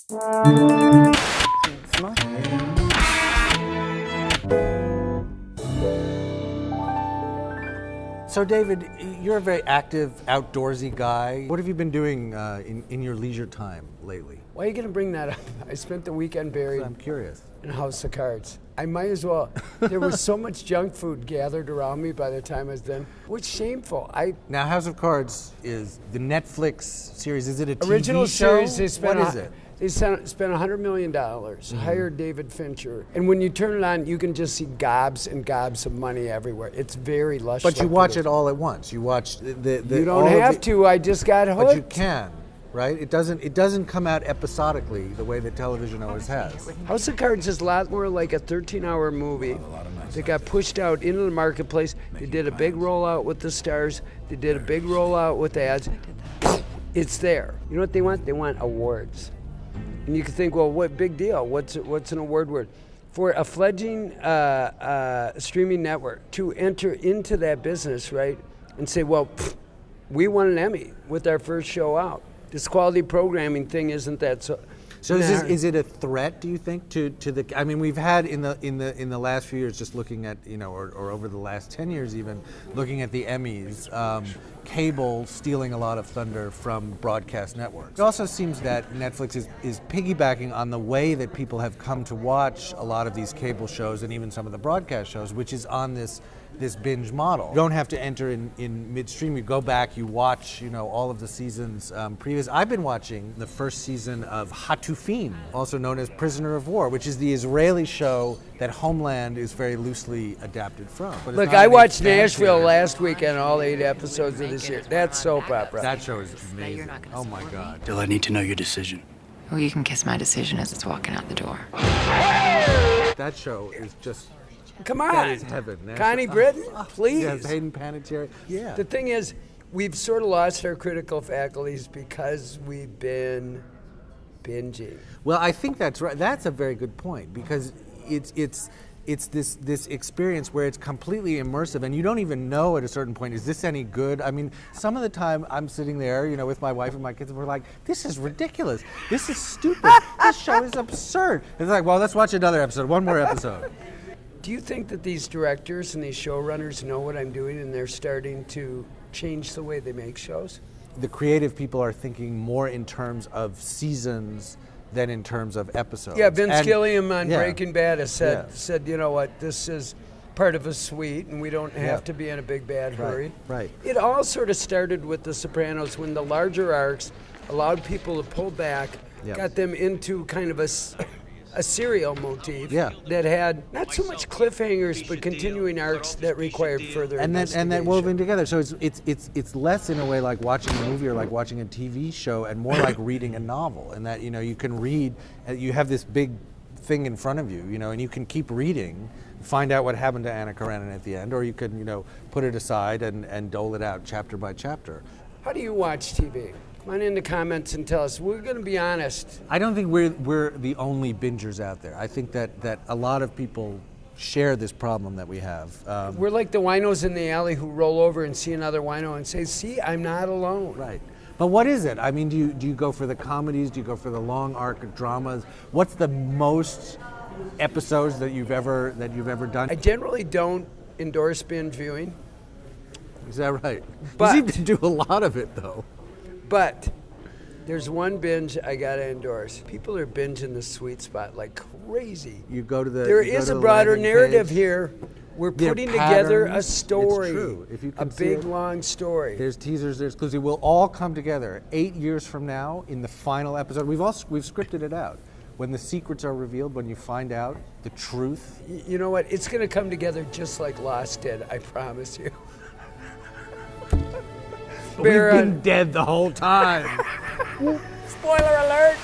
So David, you're a very active, outdoorsy guy. What have you been doing in your leisure time lately? Why are you going to bring that up? I spent the weekend buried I'm curious. in a house of cards. I might as well. There was so much junk food gathered around me by the time I was done. Which shameful. Now, House of Cards is the Netflix series. Is it a TV original show? series. They spent what is it? They spent $100 million, hired David Fincher, and when you turn it on, you can just see gobs and gobs of money everywhere. It's very lush. But you watch it all at once. You watch the you don't have to. I just got hooked. But you can, right? It doesn't come out episodically the way that television always has. House of Cards is a lot more like a 13-hour movie that got pushed out into the marketplace. They did a big rollout with the stars. They did a big rollout with ads. It's there. You know what they want? They want awards. And you can think, well, what big deal? What's an award word? For a fledgling streaming network to enter into that business, right, and say, well, we won an Emmy with our first show out. This quality programming thing isn't that so. So is it a threat, do you think, to the? I mean, we've had in the last few years, just looking at or over the last 10 years even, looking at the Emmys, cable stealing a lot of thunder from broadcast networks. It also seems that Netflix is piggybacking on the way that people have come to watch a lot of these cable shows and even some of the broadcast shows, which is on this binge model. You don't have to enter in midstream. You go back, you watch, all of the seasons previous. I've been watching the first season of Hatufim, also known as Prisoner of War, which is the Israeli show that Homeland is very loosely adapted from. Look, I watched Nashville last weekend, all 8 episodes of this year. That's soap opera. That show is amazing. Oh my God. Bill, I need to know your decision. Well, you can kiss my decision as it's walking out the door. That show is just... Come on. That is heaven. Connie Britton, please. Yes, Hayden Panettiere. Yeah. The thing is, we've sort of lost our critical faculties because we've been binging. Well, I think that's right. That's a very good point, because it's this experience where it's completely immersive, and you don't even know at a certain point, is this any good? I mean, some of the time I'm sitting there, with my wife and my kids, and we're like, this is ridiculous. This is stupid. This show is absurd. It's like, well, let's watch another episode, one more episode. Do you think that these directors and these showrunners know what I'm doing and they're starting to change the way they make shows? The creative people are thinking more in terms of seasons than in terms of episodes. Yeah, Vince Gilliam on Breaking Bad has said, you know what, this is part of a suite and we don't have to be in a big bad hurry. Right. It all sort of started with The Sopranos when the larger arcs allowed people to pull back, got them into kind of a serial motif that had not so much cliffhangers but continuing arcs that required further investigation. And that woven together. So it's less in a way like watching a movie or like watching a TV show, and more like reading a novel. And that you can read, you have this big thing in front of you, and you can keep reading, find out what happened to Anna Karenina at the end, or you can put it aside and dole it out chapter by chapter. How do you watch TV? Come on in the comments and tell us. We're going to be honest. I don't think we're the only bingers out there. I think that a lot of people share this problem that we have. We're like the winos in the alley who roll over and see another wino and say, see, I'm not alone. Right. But what is it? I mean, do you go for the comedies? Do you go for the long arc dramas? What's the most episodes that you've ever done? I generally don't endorse binge viewing. Is that right? But, you seem to do a lot of it, though. But there's one binge I gotta endorse. People are binging the sweet spot like crazy. You go to the. There is a broader narrative here. We're putting together a story. It's true. If you can a big long story. There's teasers. There's clues. It will all come together 8 years from now in the final episode. We've scripted it out. When the secrets are revealed, when you find out the truth. You know what? It's gonna come together just like Lost did. I promise you. We've been dead the whole time. Spoiler alert!